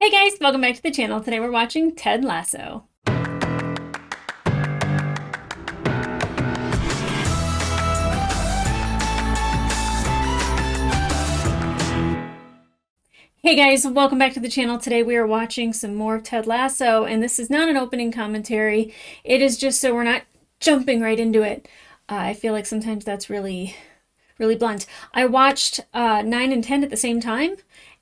Hey guys, welcome back to the channel. Today we're watching Ted Lasso. Hey guys, welcome back to the channel. Today we are watching some more of Ted Lasso, and this is not an opening commentary. It is just so we're not jumping right into it. I feel like sometimes that's really blunt. I watched 9 and 10 at the same time,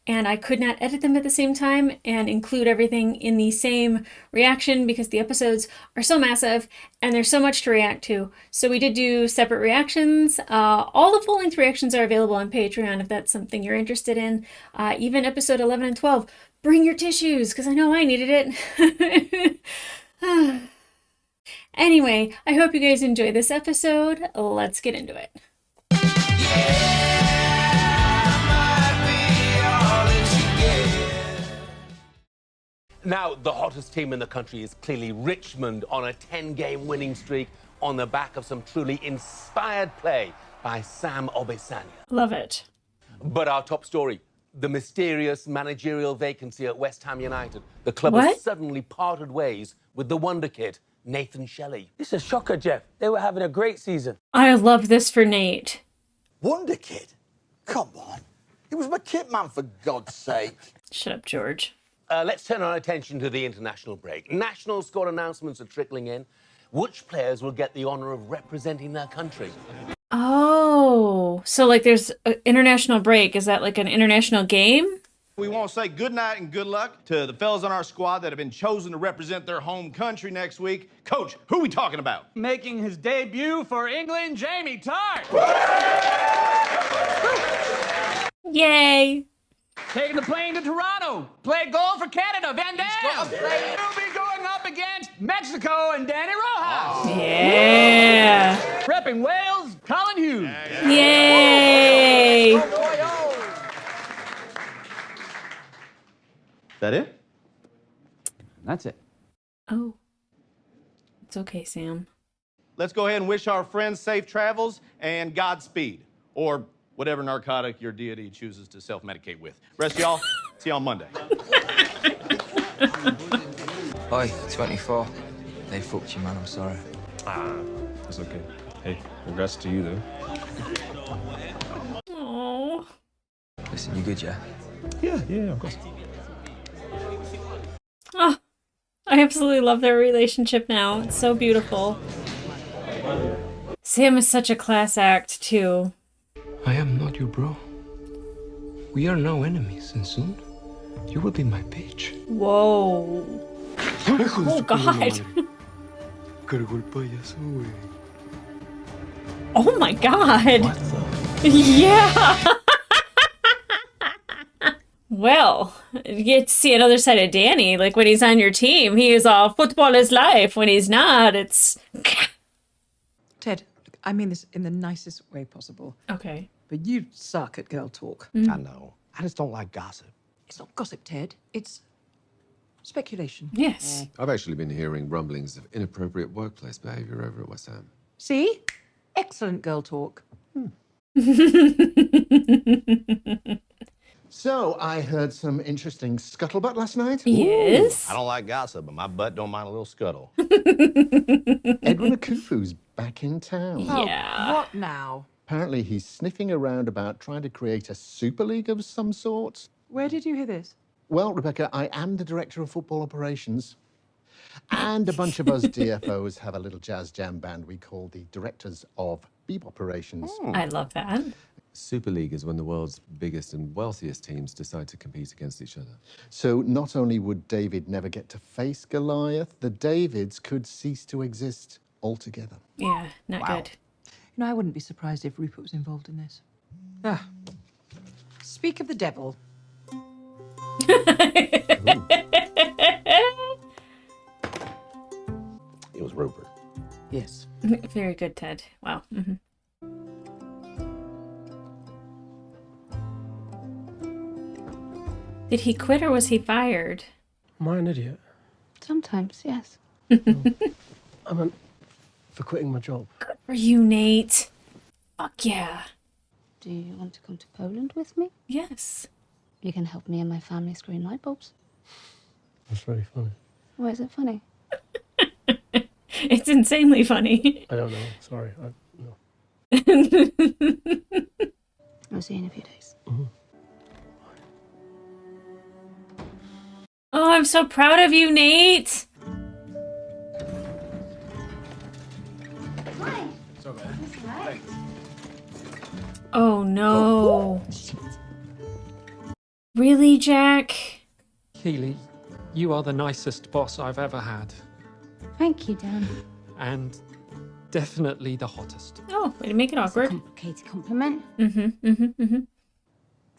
and I could not edit them at the same time and include everything in the same reaction because the episodes are so massive and there's so much to react to. So we did do separate reactions. All the full-length reactions are available on Patreon if that's something you're interested in. Even episode 11 and 12. Bring your tissues because I know I needed it. Anyway, I hope you guys enjoy this episode. Let's get into it. Now, the hottest team in the country is clearly Richmond on a 10-game winning streak on the back of some truly inspired play by Sam Obisanya. Love it. But our top story, the mysterious managerial vacancy at West Ham United. The club What? has suddenly parted ways with the wonder kid, Nathan Shelley. This is a shocker, Jeff. They were having a great season. I love this for Nate. Wonder Kid? Come on. It was my kit man, for God's sake. Shut up, George. Let's turn our attention to the international break. National squad announcements are trickling in. Which players will get the honour of representing their country? Oh, so like there's an international break. Is that like an international game? We want to say good night and good luck to the fellas on our squad that have been chosen to represent their home country next week. Coach, who are we talking about? Making his debut for England, Jamie Tart. Yay. Taking the plane to Toronto. Played goal for Canada, Van Dam. He'll be going up against Mexico and Danny Rojas. Yeah. Repping Wales, Colin Hughes. Yay. That it? That's it. Oh, it's okay, Sam. Let's go ahead and wish our friends safe travels and Godspeed, or whatever narcotic your deity chooses to self-medicate with. Rest of y'all, see you on Monday. Oi, 24. They fucked you, man. I'm sorry. It's okay. Hey, congrats to you, though. Oh. Listen, you good, yeah? Yeah, of course. Oh, I absolutely love their relationship now. It's so beautiful. Sam is such a class act, too. I am not your bro. We are now enemies, and soon you will be my bitch. Whoa. Oh, God. Oh, my God. Yeah. Well, you get to see another side of Danny. Like when he's on your team, he is all football is life. When he's not, it's... Ted, I mean this in the nicest way possible, Okay. but you suck at girl talk. I know. I just don't like gossip. It's not gossip, Ted. It's speculation. Yes. I've actually been hearing rumblings of inappropriate workplace behaviour over at West Ham. See? Excellent girl talk. So, I heard some interesting scuttlebutt last night. Yes. I don't like gossip, but my butt don't mind a little scuttle. Edwin Akufu's back in town. Yeah. Oh, what now? Apparently, he's sniffing around about trying to create a super league of some sort. Where did you hear this? Well, Rebecca, I am the director of football operations. And a bunch of us DFOs have a little jazz jam band we call the Directors of Beep Operations. I love that. Super League is when the world's biggest and wealthiest teams decide to compete against each other. So not only would David never get to face Goliath, the Davids could cease to exist altogether. Yeah, not good. You know, I wouldn't be surprised if Rupert was involved in this. Ah. Speak of the devil. It was Rupert. Yes. Very good, Ted. Wow. Did he quit or was he fired? Am I an idiot? Sometimes, yes. I meant for quitting my job. Good for you, Nate. Fuck yeah. Do you want to come to Poland with me? Yes. You can help me and my family screen light bulbs. That's very funny. Why is it funny? It's insanely funny. I don't know. Sorry. No. I'll see you in a few days. Oh, I'm so proud of you, Nate. Oh no. Really, Jack? Keely, you are the nicest boss I've ever had. Thank you, Dan. And definitely the hottest. Oh, way to make it awkward. Complicated compliment. The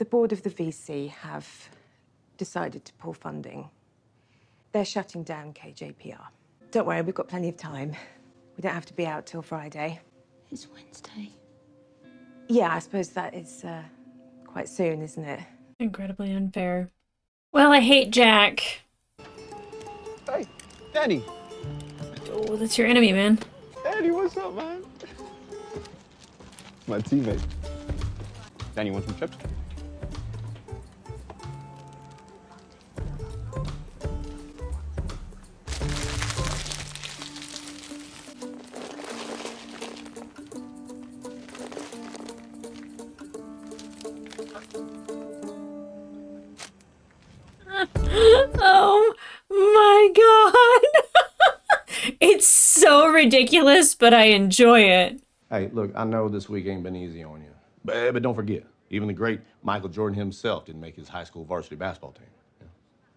board of the VC have decided to pull funding. They're shutting down KJPR. Don't worry, we've got plenty of time. We don't have to be out till Friday. It's Wednesday. Yeah, I suppose that is quite soon, isn't it? Incredibly unfair. Well, I hate Jack. Hey, Danny. Oh, that's your enemy, man. Danny, what's up, man? My teammate. Danny, want some chips? Oh my god. It's so ridiculous, but I enjoy it. Hey, look, I know this week ain't been easy on you. But don't forget, even the great Michael Jordan himself didn't make his high school varsity basketball team.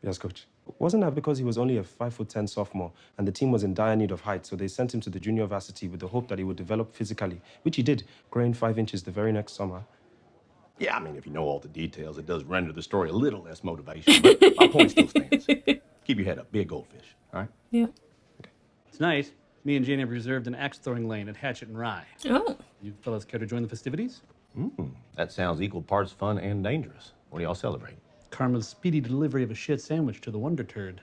Yes, coach. Wasn't that because he was only a 5'10" sophomore and the team was in dire need of height, so they sent him to the junior varsity with the hope that he would develop physically, which he did, growing 5 inches the very next summer. Yeah, I mean, if you know all the details, it does render the story a little less motivation, but my point still stands. Keep your head up. Be a goldfish, all right? Yeah. Tonight, me and Jane have reserved an axe-throwing lane at Hatchet and Rye. Oh. You fellas care to join the festivities? That sounds equal parts fun and dangerous. What do y'all celebrate? Karma's speedy delivery of a shit sandwich to the Wonder Turd.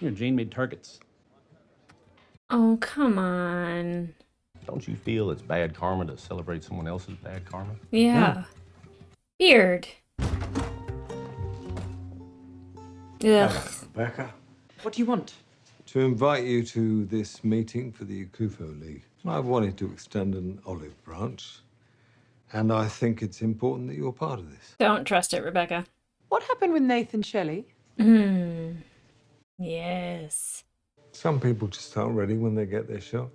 Here, Jane made targets. Oh, come on. Don't you feel it's bad karma to celebrate someone else's bad karma? Yeah. Weird. Ugh. Rebecca. What do you want? To invite you to this meeting for the Akufo League. I wanted to extend an olive branch, and I think it's important that you're part of this. Don't trust it, Rebecca. What happened with Nathan Shelley? Yes. Some people just aren't ready when they get their shot.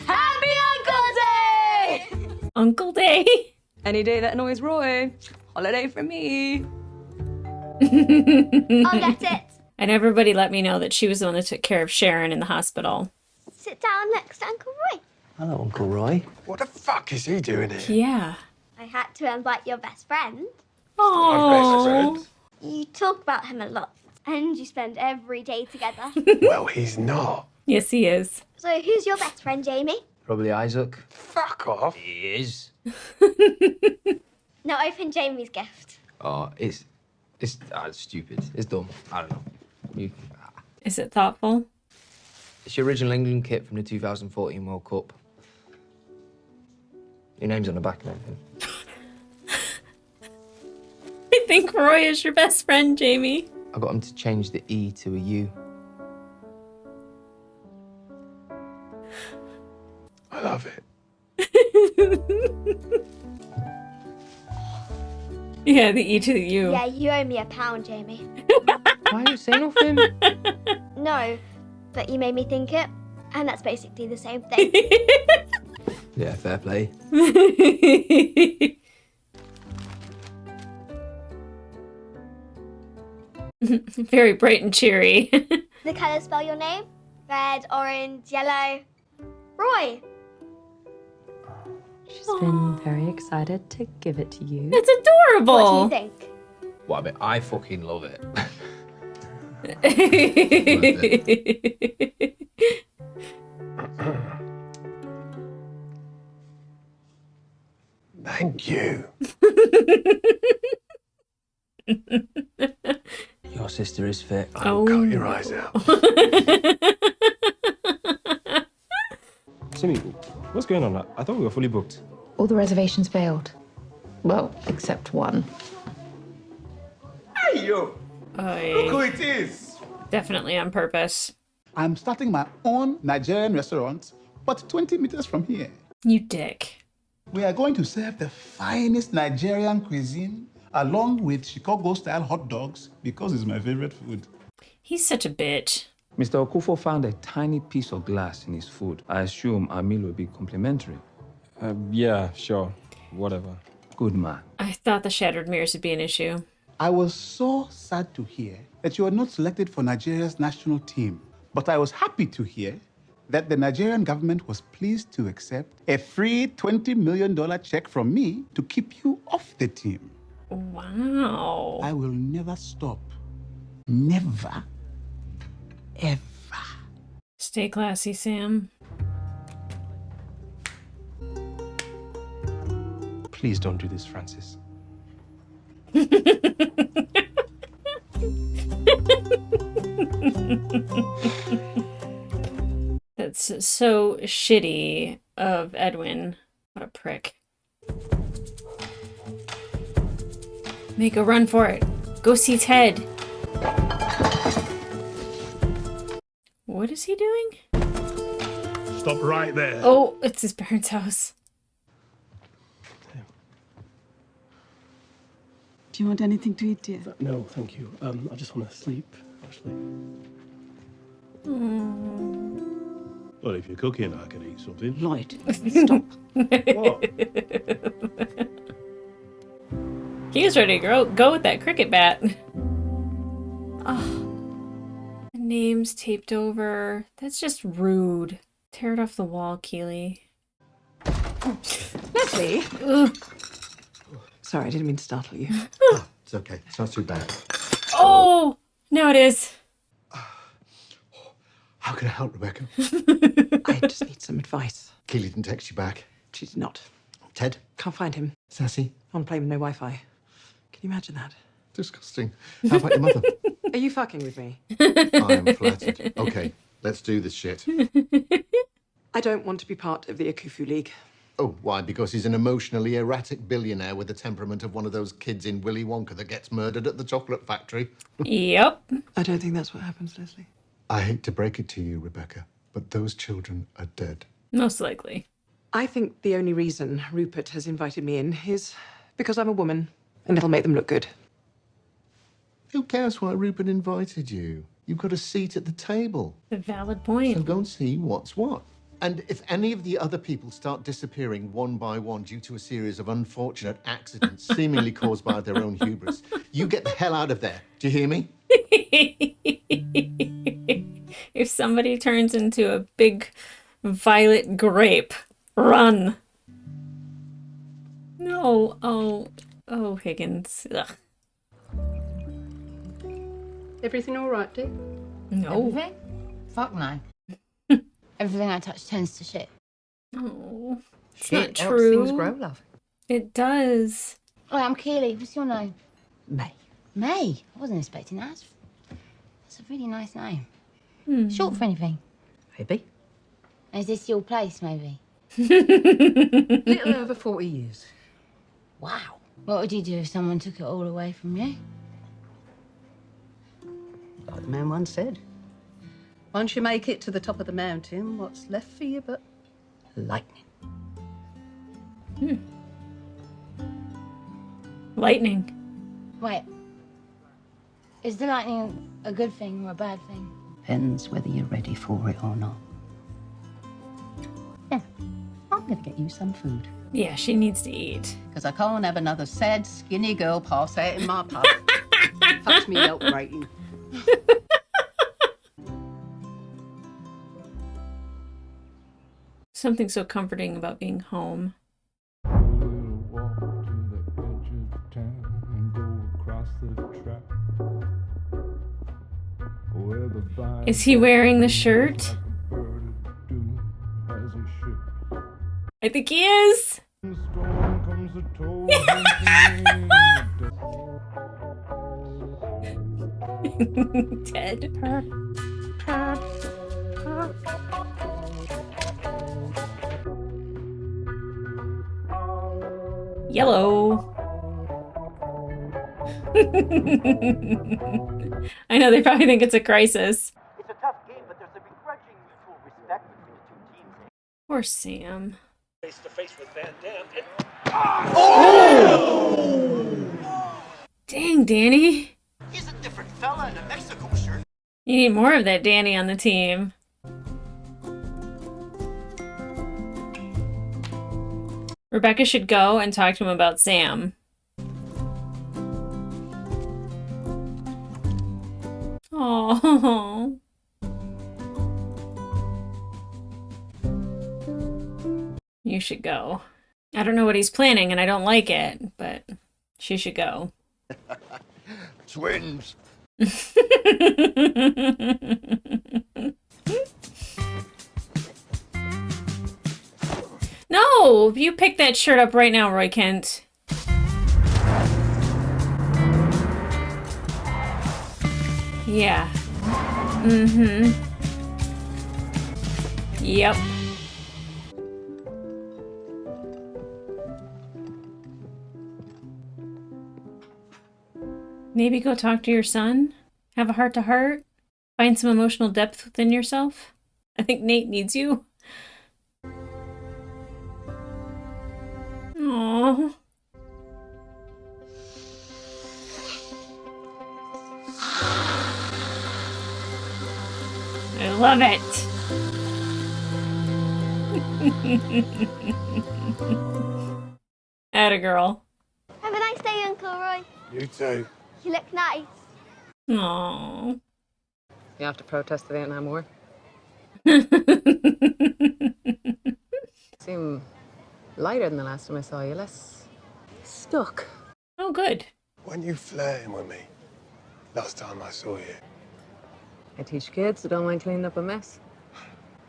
Happy Uncle Day! Uncle Day? Any day that annoys Roy. Holiday for me. I'll get it. And everybody let me know that she was the one that took care of Sharon in the hospital. Sit down next to Uncle Roy. Hello, Uncle Roy. What the fuck is he doing here? Yeah. I had to invite your best friend. Oh. You talk about him a lot, and you spend every day together. Well, he's not. Yes, he is. So who's your best friend, Jamie? Probably Isaac. Fuck off. He is. Now open Jamie's gift. Oh, it's stupid. It's dumb. I don't know. Is it thoughtful? It's your original England kit from the 2014 World Cup. Your name's on the back and everything. I think Roy is your best friend, Jamie. I got him to change the E to a U. I love it. Yeah, the E to the U. Yeah, you owe me £1, Jamie. Why don't you say nothing? No, but you made me think it, and that's basically the same thing. Yeah, fair play. Very bright and cheery. The colours spell your name? Red, orange, yellow. Roy! She's been very excited to give it to you. It's adorable. What do you think? Well, I mean, I fucking love it. Thank you. Your sister is fit. I'll cut your eyes out. Simi, what's going on? I thought we were fully booked. All the reservations failed. Well, except one. Hey, yo! Look who it is! Definitely on purpose. I'm starting my own Nigerian restaurant, but 20 meters from here. You dick. We are going to serve the finest Nigerian cuisine along with Chicago-style hot dogs because it's my favorite food. He's such a bitch. Mr. Okufo found a tiny piece of glass in his food. I assume our meal will be complimentary. Yeah, sure. Whatever. Good man. I thought the shattered mirrors would be an issue. I was so sad to hear that you were not selected for Nigeria's national team, but I was happy to hear that the Nigerian government was pleased to accept a free $20 million check from me to keep you off the team. Wow. I will never stop. Never. Ever. Stay classy, Sam. Please don't do this, Francis. That's so shitty of Edwin. What a prick. Make a run for it. Go see Ted. What is he doing? Stop right there. Oh, it's his parents' house. Do you want anything to eat, dear? No, thank you. I just want to sleep, actually. Well, if you're cooking, I can eat something. Lloyd, stop. What? He was ready to go with that cricket bat. Oh, the name's taped over. That's just rude. Tear it off the wall, Keely. Leslie! Ugh. Sorry, I didn't mean to startle you. It's okay. It's not too bad. Oh, now it is. How can I help, Rebecca? I just need some advice. Keely didn't text you back. She did not. Ted? Can't find him. Sassy? On a plane with no Wi-Fi. Can you imagine that? Disgusting. How about your mother? Are you fucking with me? I am flattered. Okay, let's do this shit. I don't want to be part of the Akufu League. Oh, why? Because he's an emotionally erratic billionaire with the temperament of one of those kids in Willy Wonka that gets murdered at the chocolate factory. Yep. I don't think that's what happens, Leslie. I hate to break it to you, Rebecca, but those children are dead. Most likely. I think the only reason Rupert has invited me in is because I'm a woman, and it'll make them look good. Who cares why Rupert invited you? You've got a seat at the table. A valid point. So go and see what's what. And if any of the other people start disappearing one by one due to a series of unfortunate accidents seemingly caused by their own hubris, you get the hell out of there. Do you hear me? If somebody turns into a big violet grape, run. No. Oh, Higgins. Ugh. Everything all right, dear? No. Everything? Fuck no. Everything I touch turns to shit. Oh, it's Shit not helps true. things grow, love. It does. Hi, I'm Keely. What's your name? May. May? I wasn't expecting that. That's a really nice name. Hmm. Short for anything? Maybe. Is this your place, maybe? Little over 40 years. Wow. What would you do if someone took it all away from you? Like the man once said. Once you make it to the top of the mountain, what's left for you but lightning? Lightning. Wait. Is the lightning a good thing or a bad thing? Depends whether you're ready for it or not. Yeah, I'm gonna get you some food. Yeah, she needs to eat. Because I can't have another sad, skinny girl pass out in my pub. Touch me out rating. Something so comforting about being home. Is he wearing the shirt? I think he is. Ted. Yellow. I know, they probably think it's a crisis. It's a tough game, but there's a begrudging mutual respect between the two teams. Poor Sam. Face to face with Van Dam. Dang, Danny. He's a different fella in a Mexico shirt. You need more of that Danny on the team. Rebecca should go and talk to him about Sam. Oh. You should go. I don't know what he's planning and I don't like it, but she should go. Twins. No! You pick that shirt up right now, Roy Kent. Yeah. Mm-hmm. Yep. Maybe go talk to your son? Have a heart-to-heart? Find some emotional depth within yourself? I think Nate needs you. Aww. I love it. Atta girl. Have a nice day, Uncle Roy. You too. You look nice. Aww. You have to protest the Vietnam War? Seem lighter than the last time I saw you, less stuck. Oh, good. When you flirting with me, last time I saw you. I teach kids who don't mind cleaning up a mess.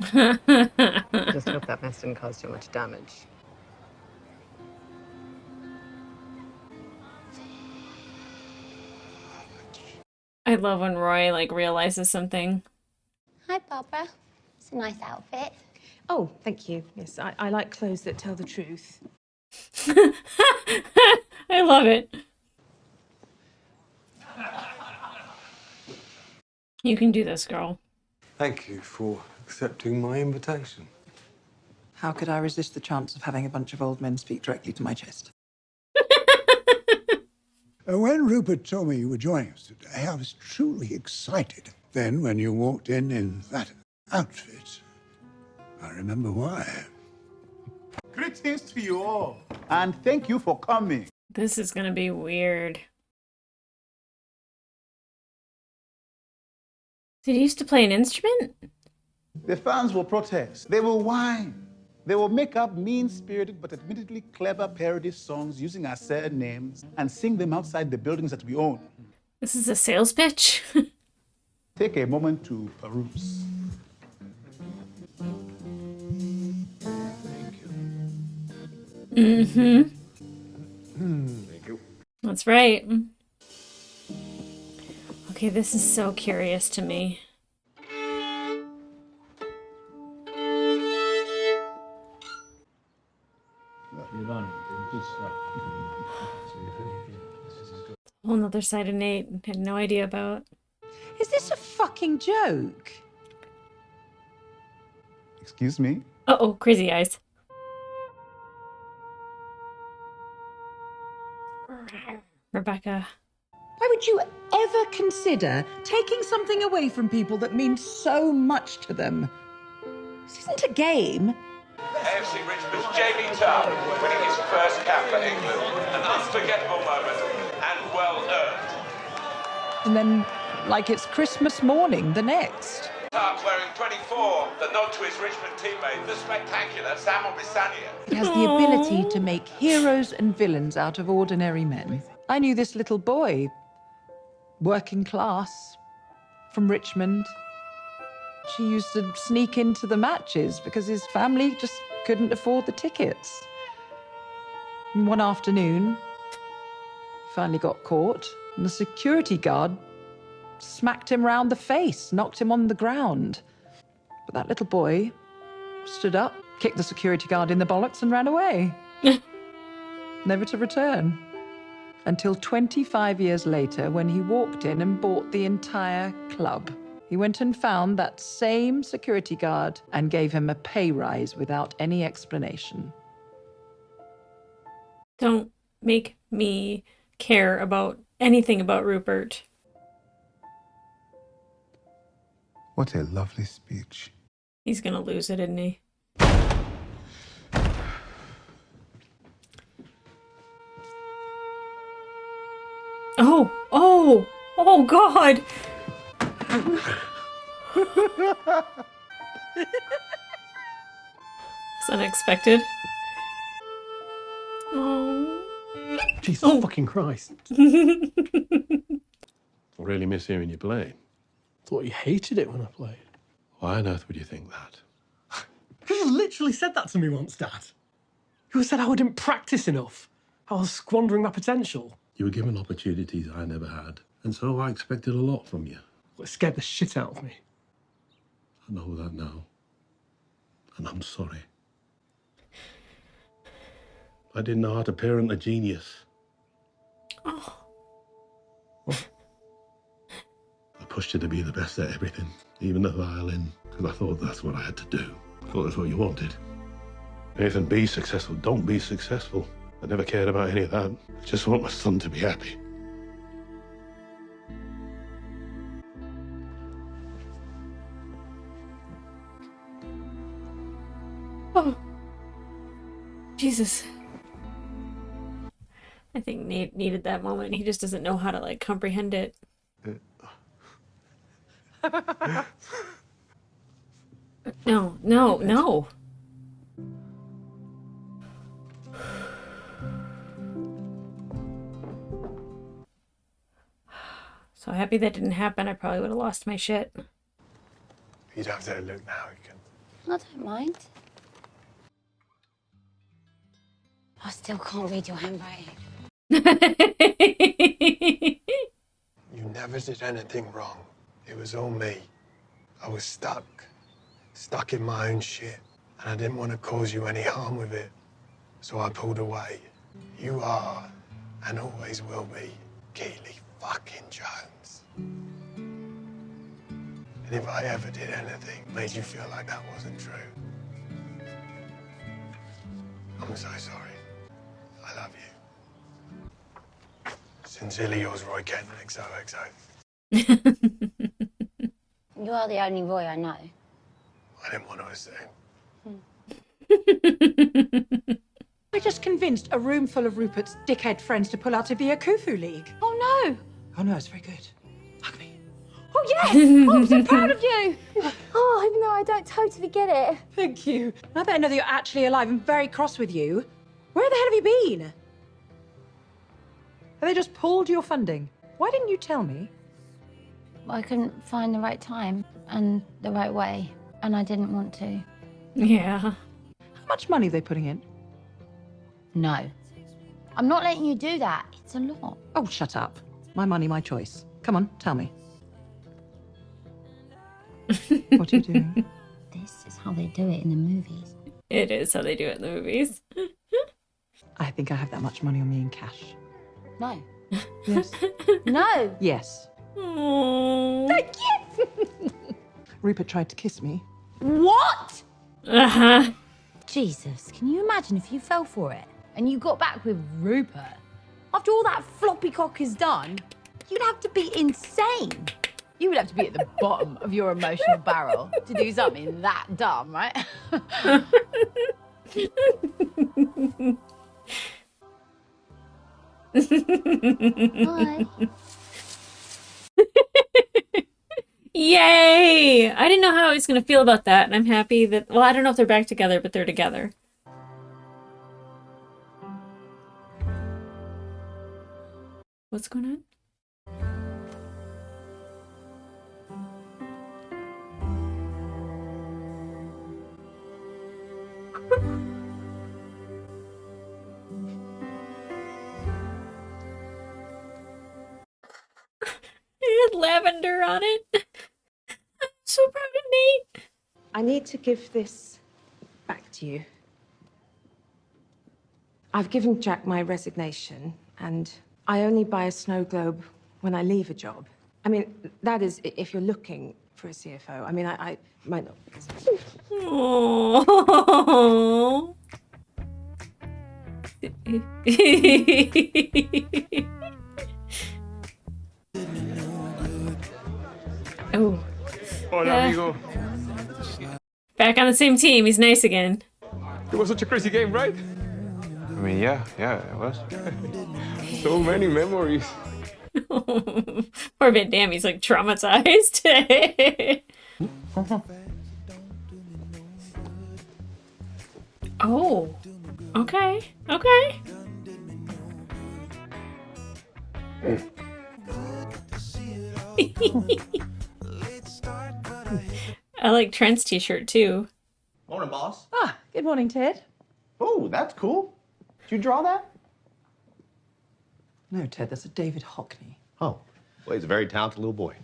I just hope that mess didn't cause too much damage. I love when Roy, like, realizes something. Hi, Barbara. It's a nice outfit. Oh, thank you. Yes, I like clothes that tell the truth. I love it. You can do this, girl. Thank you for accepting my invitation. How could I resist the chance of having a bunch of old men speak directly to my chest? When Rupert told me you were joining us today, I was truly excited. Then, when you walked in that outfit, I remember why. Greetings to you all, and thank you for coming. This is gonna be weird. Did he used to play an instrument? The fans will protest. They will whine. They will make up mean-spirited but admittedly clever parody songs using our sad names and sing them outside the buildings that we own. This is a sales pitch? Take a moment to peruse. Mm-hmm. Thank you. That's right. Okay, this is so curious to me. Whole nother side of Nate had no idea about. Is this a fucking joke? Excuse me? Uh-oh, crazy eyes. Rebecca. Why would you ever consider taking something away from people that means so much to them? This isn't a game. AFC Richmond's Jamie Tarr winning his first cap for England. An unforgettable moment and well earned. And then, like it's Christmas morning the next. Tarr wearing 24, the nod to his Richmond teammate, the spectacular Samuel Bisania. It has the ability to make heroes and villains out of ordinary men. I knew this little boy, working class, from Richmond. She used to sneak into the matches because his family just couldn't afford the tickets. And one afternoon, he finally got caught, and the security guard smacked him round the face, knocked him on the ground. But that little boy stood up, kicked the security guard in the bollocks and ran away. Never to return. Until 25 years later, when he walked in and bought the entire club. He went and found that same security guard and gave him a pay rise without any explanation. Don't make me care about anything about Rupert. What a lovely speech. He's gonna lose it, isn't he? Oh, oh, oh God. It's unexpected. Oh. Jesus fucking Christ. I really miss hearing you play. Thought you hated it when I played. Why on earth would you think that? Because you literally said that to me once, Dad. You said I wouldn't practice enough. I was squandering my potential. You were given opportunities I never had, and so I expected a lot from you. It scared the shit out of me. I know that now, and I'm sorry. I didn't know how to parent a genius. Oh. I pushed you to be the best at everything, even the violin, because I thought that's what I had to do. I thought that's what you wanted. Nathan, be successful. Don't be successful. I never cared about any of that. I just want my son to be happy. Oh. Jesus. I think Nate needed that moment. He just doesn't know how to, like, comprehend it. No, no, no. So happy that didn't happen. I probably would have lost my shit. You don't have to look now, you can. I don't mind. I still can't read your handwriting. You never did anything wrong. It was all me. I was stuck in my own shit, and I didn't want to cause you any harm with it. So I pulled away. You are, and always will be, Keely fucking Jones. And if I ever did anything made you feel like that wasn't true, I'm so sorry. I love you. Sincerely yours, Roy Kent, XOXO. You are the only Roy I know. I didn't want to assume. I just convinced a room full of Rupert's dickhead friends to pull out of the Akufu League. Oh no! Oh no, it's very good. Oh yes! Oh, I'm so proud of you! Oh, even though I don't totally get it. Thank you. Now that I know that you're actually alive, I'm very cross with you. Where the hell have you been? Have they just pulled your funding? Why didn't you tell me? I couldn't find the right time and the right way, and I didn't want to. Yeah. How much money are they putting in? No. I'm not letting you do that. It's a lot. Oh, shut up. My money, my choice. Come on, tell me. What are you doing? This is how they do it in the movies. It is how they do it in the movies. I think I have that much money on me in cash. No. Yes. No! Yes. Aww. Thank you! Rupert tried to kiss me. What? Uh-huh. Jesus, can you imagine if you fell for it and you got back with Rupert? After all that floppy cock is done, you'd have to be insane. You would have to be at the bottom of your emotional barrel to do something that dumb, right? Hi. Yay! I didn't know how I was going to feel about that, and I'm happy that... Well, I don't know if they're back together, but they're together. What's going on? It had lavender on it. I'm so proud of Nate. I need to give this back to you. I've given Jack my resignation, and I only buy a snow globe when I leave a job. I mean, that is if you're looking for a CFO. I mean, I might not. Oh. Oh. Hola, amigo. Back on the same team. He's nice again. It was such a crazy game, right? I mean, yeah, it was. So many memories. Poor Van Damme, he's like traumatized. Oh, okay, okay. I like Trent's t-shirt too. Morning, boss. Ah, good morning, Ted. Oh, that's cool. Did you draw that? No, Ted, that's a David Hockney. Oh, well, he's a very talented little boy.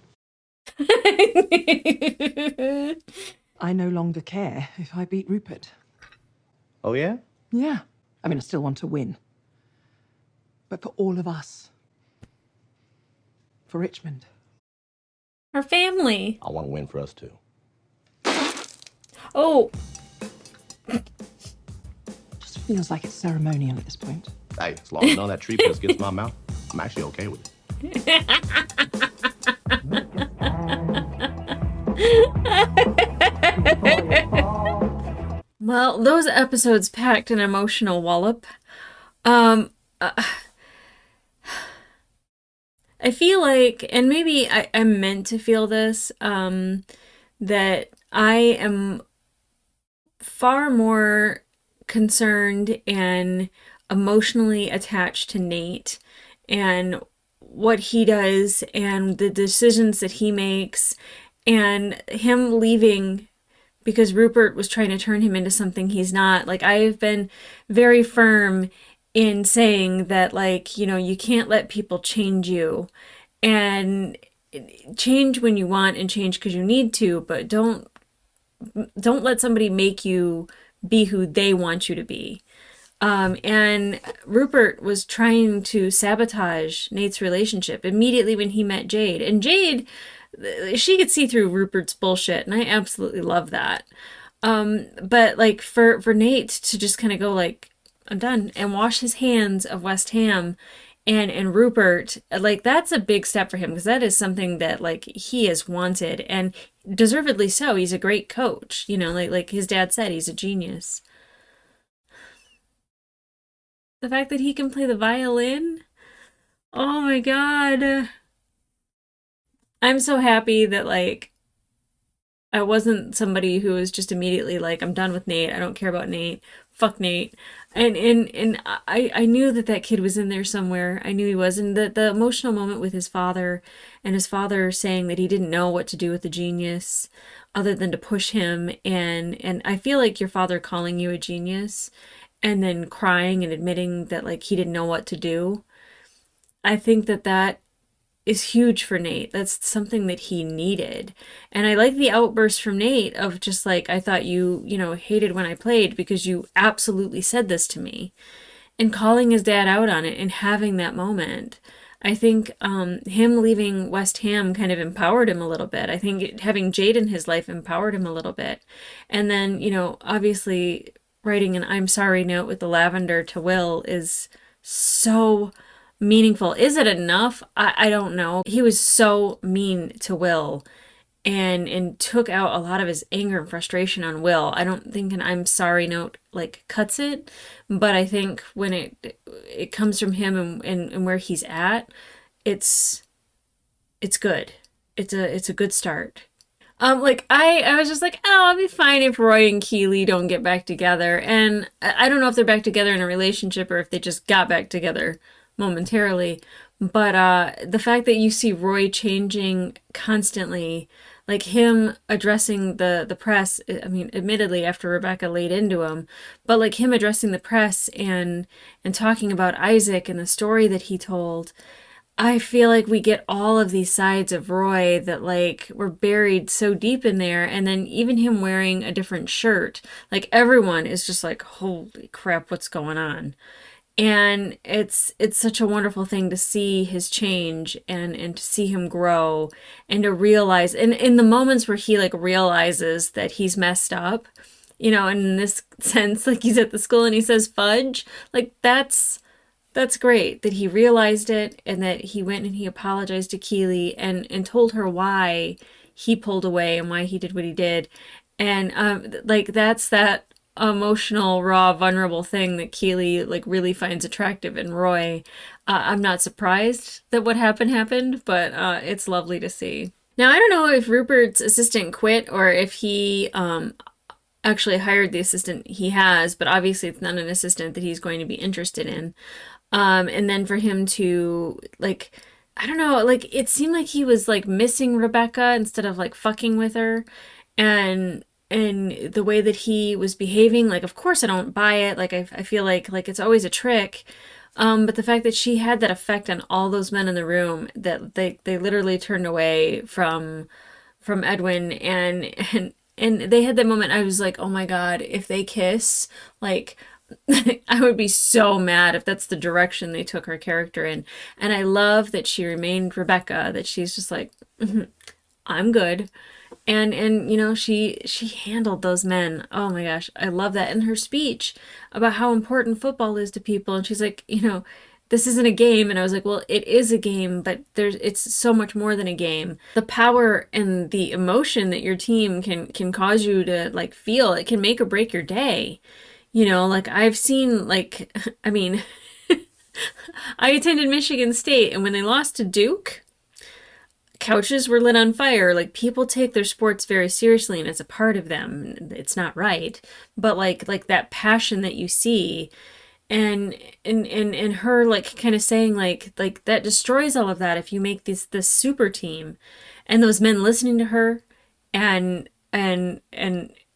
I no longer care if I beat Rupert. Oh, yeah? Yeah. I mean, I still want to win. But for all of us. For Richmond. Our family. I want to win for us, too. Oh. Just feels like it's ceremonial at this point. Hey, as long as none of that tree piss gets in my mouth, I'm actually okay with it. Well, those episodes packed an emotional wallop. I feel like, and maybe I'm meant to feel this, that I am far more concerned and emotionally attached to Nate and what he does and the decisions that he makes and him leaving because Rupert was trying to turn him into something he's not. Like, I've been very firm in saying that, like, you know, you can't let people change you. And change when you want and change because you need to, but don't let somebody make you be who they want you to be. And Rupert was trying to sabotage Nate's relationship immediately when he met Jade. And Jade, she could see through Rupert's bullshit, and I absolutely love that. But like for Nate to just kind of go like, I'm done, and wash his hands of West Ham and Rupert, like, that's a big step for him because that is something that like he has wanted, and deservedly so. He's a great coach, you know, like his dad said, he's a genius. The fact that he can play the violin, oh my god. I'm so happy that, like, I wasn't somebody who was just immediately like, I'm done with Nate. I don't care about Nate. Fuck Nate. And I knew that kid was in there somewhere. I knew he was. And the emotional moment with his father and his father saying that he didn't know what to do with the genius other than to push him. And I feel like your father calling you a genius and then crying and admitting that, like, he didn't know what to do. I think that is huge for Nate. That's something that he needed. And I like the outburst from Nate of just like, I thought you hated when I played because you absolutely said this to me. And calling his dad out on it and having that moment. I think him leaving West Ham kind of empowered him a little bit. I think having Jade in his life empowered him a little bit. And then, obviously writing an I'm sorry note with the lavender to Will is so meaningful. Is it enough? I don't know. He was so mean to Will and took out a lot of his anger and frustration on Will. I don't think an I'm sorry note like cuts it, but I think when it comes from him and where he's at, it's good. It's a good start. I was just like, oh, I'll be fine if Roy and Keeley don't get back together. And I don't know if they're back together in a relationship or if they just got back together momentarily. But the fact that you see Roy changing constantly, like him addressing the press, I mean, admittedly after Rebecca laid into him, but like him addressing the press and talking about Isaac and the story that he told, I feel like we get all of these sides of Roy that like were buried so deep in there. And then even him wearing a different shirt, like everyone is just like, holy crap, what's going on? And it's such a wonderful thing to see his change and to see him grow and to realize, and in the moments where he like realizes that he's messed up, you know, and in this sense, like he's at the school and he says fudge, like that's great that he realized it and that he went and he apologized to Keely and told her why he pulled away and why he did what he did. And like that's that emotional, raw, vulnerable thing that Keely like really finds attractive in Roy. I'm not surprised that what happened, but it's lovely to see. Now, I don't know if Rupert's assistant quit or if he actually hired the assistant he has, but obviously it's not an assistant that he's going to be interested in. And then for him to like, I don't know, like it seemed like he was like missing Rebecca instead of like fucking with her. And the way that he was behaving, like of course I don't buy it. Like I feel like it's always a trick. But the fact that she had that effect on all those men in the room that they literally turned away from Edwin and they had that moment. I was like, oh my God, if they kiss, like I would be so mad if that's the direction they took her character in. And I love that she remained Rebecca, that she's just like, I'm good. And you know, she handled those men. Oh my gosh, I love that. And her speech about how important football is to people. And she's like, you know, this isn't a game. And I was like, well, it is a game, but it's so much more than a game. The power and the emotion that your team can cause you to like feel, it can make or break your day. You know, like I've seen like, I mean, I attended Michigan State and when they lost to Duke, couches were lit on fire. Like people take their sports very seriously and it's a part of them. It's not right. But like that passion that you see and her like kind of saying like that destroys all of that if you make this super team. And those men listening to her and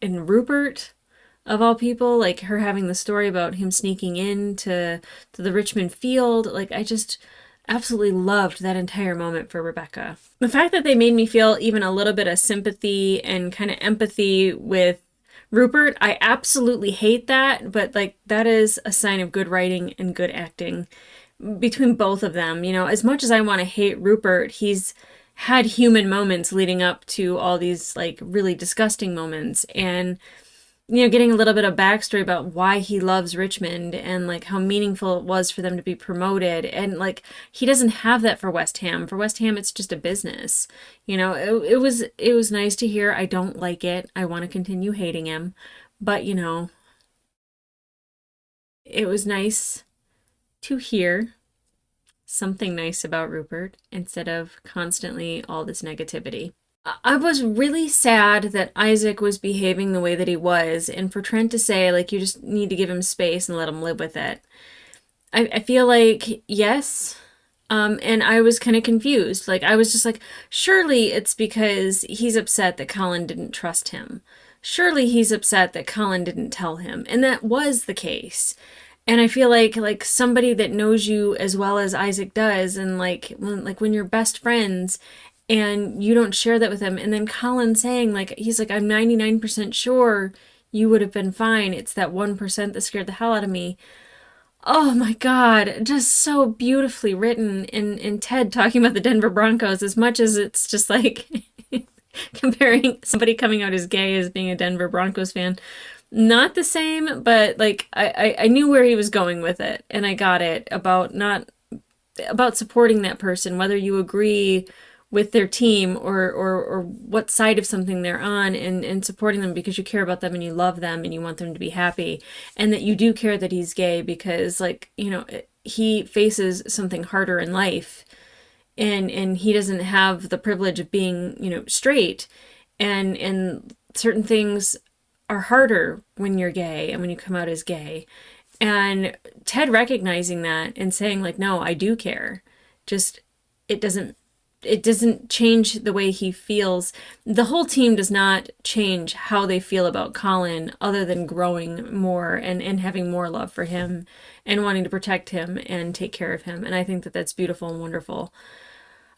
Rupert of all people, like her having the story about him sneaking in to the Richmond field. Like I just absolutely loved that entire moment for Rebecca. The fact that they made me feel even a little bit of sympathy and kind of empathy with Rupert, I absolutely hate that, but like that is a sign of good writing and good acting between both of them. You know, as much as I want to hate Rupert, he's had human moments leading up to all these like really disgusting moments. And you know, getting a little bit of backstory about why he loves Richmond and like how meaningful it was for them to be promoted. And like, he doesn't have that for West Ham. For West Ham, it's just a business. You know, it was nice to hear. I don't like it. I want to continue hating him. But, you know, it was nice to hear something nice about Rupert instead of constantly all this negativity. I was really sad that Isaac was behaving the way that he was, and for Trent to say, like, you just need to give him space and let him live with it. I feel like, yes, and I was kind of confused. Like, I was just like, surely it's because he's upset that Colin didn't trust him. Surely he's upset that Colin didn't tell him, and that was the case. And I feel like somebody that knows you as well as Isaac does, and like when you're best friends and you don't share that with him, and then Colin saying like he's like, I'm 99% sure you would have been fine. It's that 1% that scared the hell out of me. Oh my God, just so beautifully written. And Ted talking about the Denver Broncos, as much as it's just like comparing somebody coming out as gay as being a Denver Broncos fan. Not the same, but like I knew where he was going with it, and I got it about supporting that person, whether you agree with their team or what side of something they're on, and supporting them because you care about them and you love them and you want them to be happy, and that you do care that he's gay because, like, you know, he faces something harder in life, and he doesn't have the privilege of being, you know, straight, and certain things are harder when you're gay and when you come out as gay. And Ted recognizing that and saying like, no, I do care. Just, it doesn't change the way he feels. The whole team does not change how they feel about Colin, other than growing more and having more love for him and wanting to protect him and take care of him. And I think that that's beautiful and wonderful.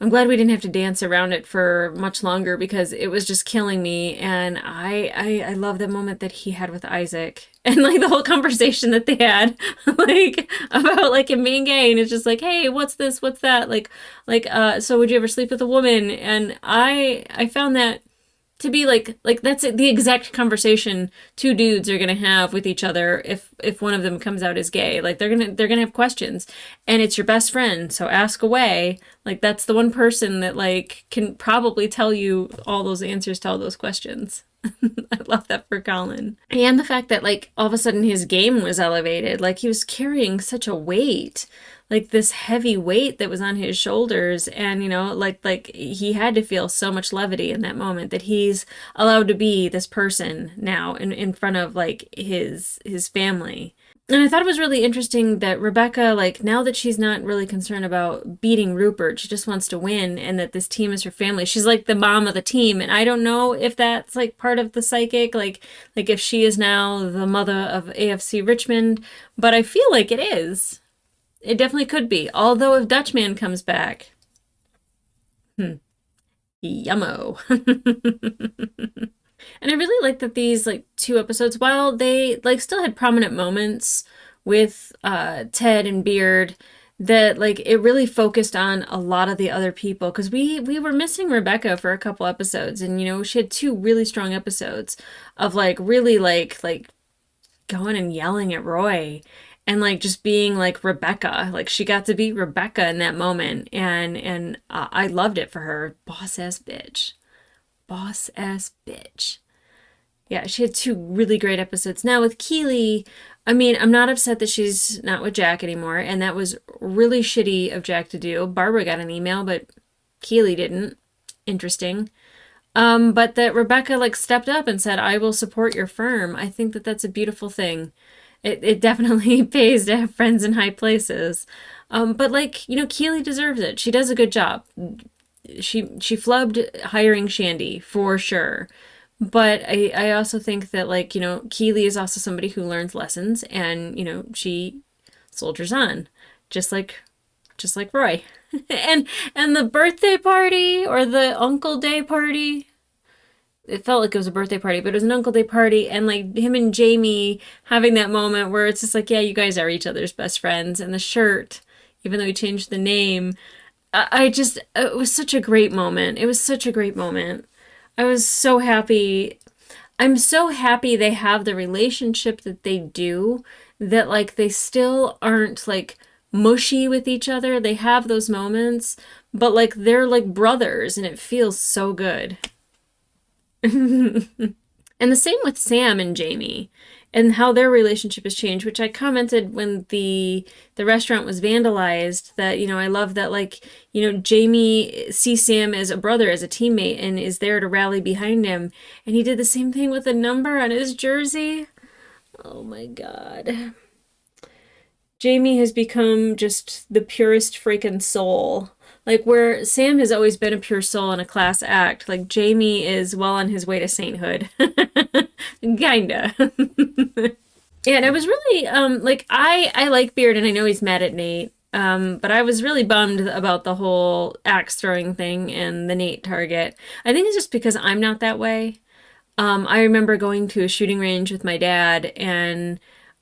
I'm glad we didn't have to dance around it for much longer because it was just killing me. And I love the moment that he had with Isaac and like the whole conversation that they had, like about like him being gay. And it's just like, hey, what's this? What's that? So would you ever sleep with a woman? And I found that to be like that's the exact conversation two dudes are gonna have with each other if one of them comes out as gay. Like they're gonna have questions, and it's your best friend, so ask away. Like that's the one person that like can probably tell you all those answers to all those questions. I love that for Colin. And the fact that like all of a sudden his game was elevated, like he was carrying such a weight, like this heavy weight that was on his shoulders, and like he had to feel so much levity in that moment that he's allowed to be this person now in front of like his family. And I thought it was really interesting that Rebecca, like, now that she's not really concerned about beating Rupert, she just wants to win, and that this team is her family. She's like the mom of the team, and I don't know if that's like part of the psychic, like if she is now the mother of AFC Richmond, but I feel like it is. It definitely could be. Although if Dutchman comes back, yummo. And I really like that these like two episodes, while they like still had prominent moments with Ted and Beard, that like it really focused on a lot of the other people, because we were missing Rebecca for a couple episodes, and she had two really strong episodes of like really like going and yelling at Roy and like just being like Rebecca. Like she got to be Rebecca in that moment, and I loved it for her. Boss ass bitch. Boss ass bitch. Yeah, she had two really great episodes. Now with Keely, I mean, I'm not upset that she's not with Jack anymore, and that was really shitty of Jack to do. Barbara got an email, but Keely didn't. Interesting. But that Rebecca like stepped up and said, I will support your firm. I think that that's a beautiful thing. It definitely pays to have friends in high places. But like, Keely deserves it. She does a good job. She flubbed hiring Shandy for sure. But I also think that like, Keely is also somebody who learns lessons, and, she soldiers on just like Roy. and the birthday party, or the Uncle Day party, it felt like it was a birthday party, but it was an Uncle Day party, and like him and Jamie having that moment where it's just like, yeah, you guys are each other's best friends. And the shirt, even though he changed the name, it was such a great moment. It was such a great moment. I was so happy. I'm so happy they have the relationship that they do, that like they still aren't like mushy with each other. They have those moments, but like they're like brothers, and it feels so good. And the same with Sam and Jamie, and how their relationship has changed, which I commented when the restaurant was vandalized, that, I love that, like, Jamie sees Sam as a brother, as a teammate, and is there to rally behind him. And he did the same thing with the number on his jersey. Oh my God. Jamie has become just the purest freaking soul. Like, where Sam has always been a pure soul and a class act, like Jamie is well on his way to sainthood. Kinda. Yeah, and I was really, like, I like Beard, and I know he's mad at Nate, but I was really bummed about the whole axe throwing thing and the Nate target. I think it's just because I'm not that way. I remember going to a shooting range with my dad, and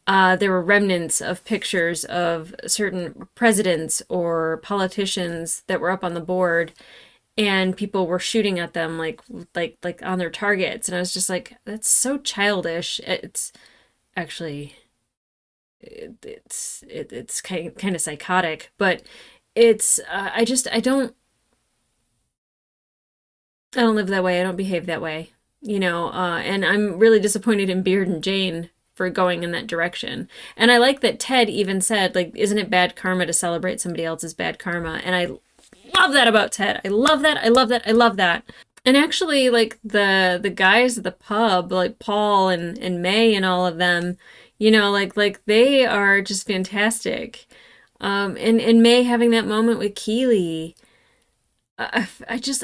there were remnants of pictures of certain presidents or politicians that were up on the board, and people were shooting at them like on their targets, and I was just like, that's so childish. It's actually it's kind of psychotic, but it's I don't live that way. I don't behave that way, and I'm really disappointed in Beard and Jane for going in that direction. And I like that Ted even said, like, isn't it bad karma to celebrate somebody else's bad karma? And I love that about Ted. I love that. I love that. I love that. And actually, like, the guys at the pub, like Paul and May and all of them, like they are just fantastic. And May having that moment with Keely. I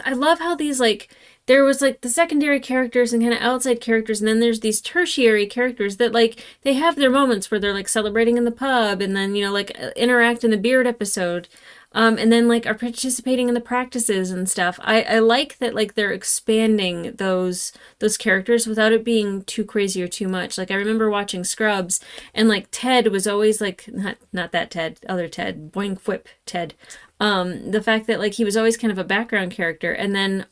love how these, like, there was like the secondary characters and kind of outside characters, and then there's these tertiary characters that like they have their moments where they're like celebrating in the pub, and then like interact in the Beard episode. and then like are participating in the practices and stuff. I like that like they're expanding those characters without it being too crazy or too much. Like I remember watching Scrubs, and like Ted was always like not that Ted, other Ted, Boing Whip Ted. The fact that like he was always kind of a background character, and then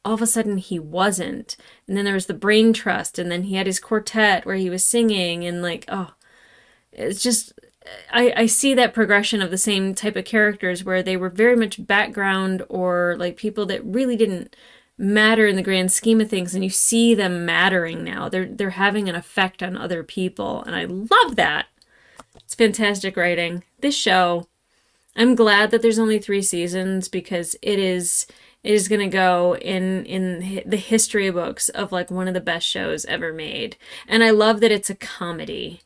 all of a sudden he wasn't. And then there was the brain trust, and then he had his quartet where he was singing, and like, oh, it's just, I see that progression of the same type of characters where they were very much background or like people that really didn't matter in the grand scheme of things, and you see them mattering now. They're having an effect on other people, and I love that. It's fantastic writing. This show, I'm glad that there's only 3 seasons because it is going to go in the history books of like one of the best shows ever made. And I love that it's a comedy.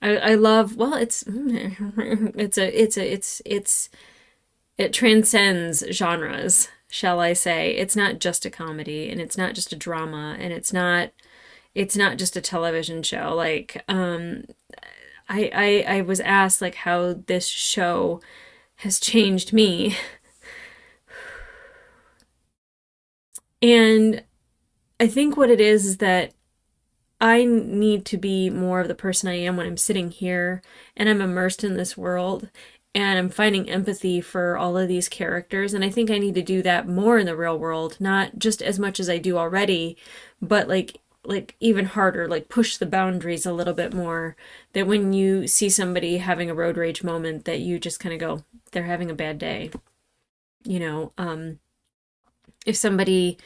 I love, well, it transcends genres, shall I say. It's not just a comedy, and it's not just a drama, and it's not just a television show. Like, I was asked like how this show has changed me. And I think what it is that I need to be more of the person I am when I'm sitting here and I'm immersed in this world and I'm finding empathy for all of these characters. And I think I need to do that more in the real world, not just as much as I do already, but like even harder, like push the boundaries a little bit more. That when you see somebody having a road rage moment, that you just kind of go, they're having a bad day. You know, if somebody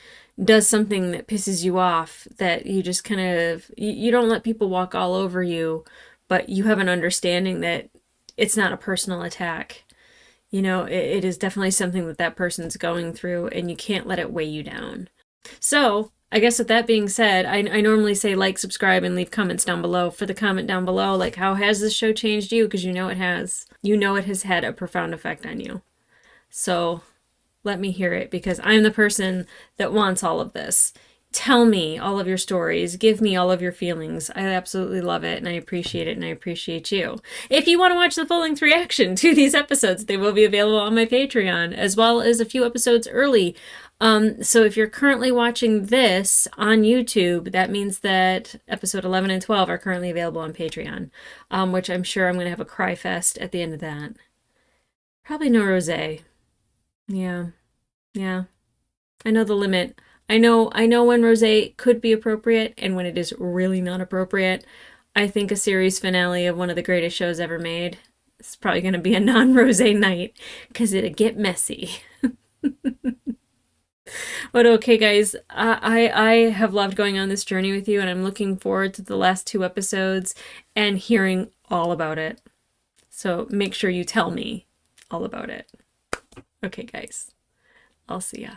does something that pisses you off, that you just kind of, you don't let people walk all over you, but you have an understanding that it's not a personal attack. You know, it is definitely something that that person's going through, and you can't let it weigh you down. So I guess with that being said, I normally say like, subscribe, and leave comments down below. For the comment down below, like, how has this show changed you? Because you know it has. You know it has had a profound effect on you. So let me hear it, because I'm the person that wants all of this. Tell me all of your stories. Give me all of your feelings. I absolutely love it, and I appreciate it, and I appreciate you. If you want to watch the full-length reaction to these episodes, they will be available on my Patreon, as well as a few episodes early. So if you're currently watching this on YouTube, that means that episode 11 and 12 are currently available on Patreon, which I'm sure I'm going to have a cry fest at the end of that. Probably no rosé. Yeah. I know the limit. I know when rosé could be appropriate and when it is really not appropriate. I think a series finale of one of the greatest shows ever made is probably going to be a non-rosé night, because it'll get messy. But okay, guys, I have loved going on this journey with you, and I'm looking forward to the last 2 episodes and hearing all about it. So make sure you tell me all about it. Okay, guys, I'll see ya.